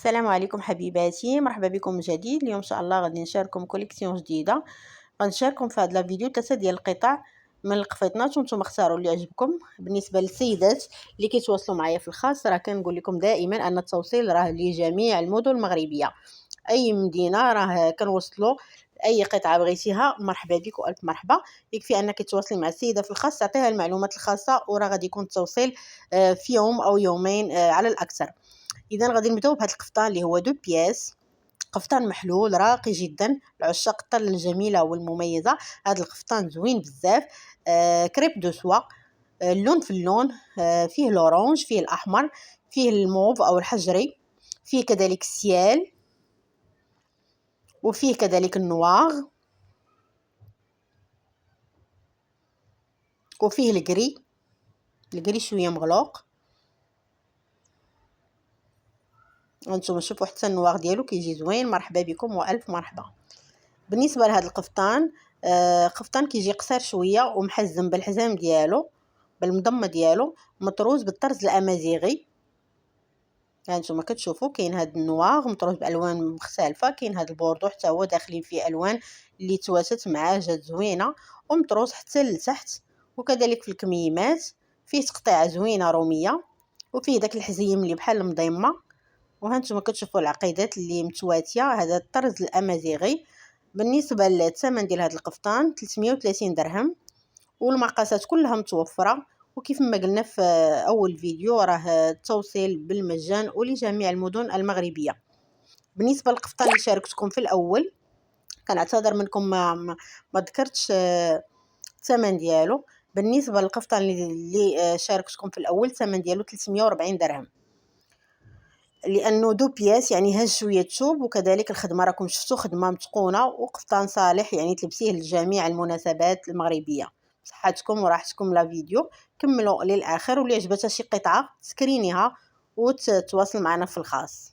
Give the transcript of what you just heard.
السلام عليكم حبيباتي، مرحبا بكم من جديد. اليوم ان شاء الله غادي نشارككم كوليكسيون جديده. غنشارككم في هذا الفيديو 3 ديال القطع من القفيطنات وانتم اختاروا اللي عجبكم. بالنسبه للسيدات اللي كيتواصلوا معايا في الخاص، راه كنقول لكم دائما ان التوصيل راه لجميع المدن المغربيه، اي مدينه راه كنوصلوا اي قطعه بغيتيها. مرحبا بك والف مرحبا. يكفي انك تواصلي مع السيده في الخاص، تعطيها المعلومات الخاصه وراه غادي يكون التوصيل في يوم او يومين على الاكثر. اذا غادي نبداو بهذا القفطان اللي هو 2 بياس، قفطان محلول راقي جدا لعشاق الطل الجميله والمميزه. هذا القفطان زوين بزاف، كريب دو سوا، اللون في اللون، فيه الاورانج، فيه الاحمر، فيه الموف او الحجري، فيه كذلك السيال، وفيه كذلك النواغ، وفيه القري شويه مغلوق. انتم شوفوا حتى النواغ ديالو كيجي زوين. مرحبا بكم والف مرحبا. بالنسبه لهذا القفطان، قفطان كيجي قصير شويه ومحزم بالحزام ديالو، بالمضمه ديالو، مطروز بالطرز الامازيغي. هانتوما كتشوفوا كاين هذا النواغ مطروز بالوان مختلفه، كاين هذا البوردو حتى هو داخلين فيه الوان اللي تواتت معاه، جات زوينه ومطروز حتى لتحت. وكذلك في الكميمات فيه تقطيعه زوينه روميه، وفيه داك الحزيم اللي بحال المضيمه. وهانتوما كتشوفوا العقيدات اللي متواتيه، هذا الطرز الامازيغي. بالنسبه للثمن ديال هذا القفطان 330 درهم، والمقاسات كلها متوفره. وكيف ما قلنا في اول فيديو، راه التوصيل بالمجان ولجميع المدن المغربيه. بالنسبه للقفطان اللي شاركتكم في الاول، كنعتذر منكم ما ذكرتش الثمن ديالو. بالنسبه للقفطان اللي شاركتكم في الاول، الثمن ديالو 340 درهم، لانه 2 بياس يعني هز شويه تشوب، وكذلك الخدمه راكم شفتوا خدمه متقونه، وقفطان صالح يعني تلبسيه لجميع المناسبات المغربيه. صحتكم وراحتكم. لا فيديو كملوا للاخر، واللي عجبتها شي قطعه سكرينيها وتتواصل معنا في الخاص.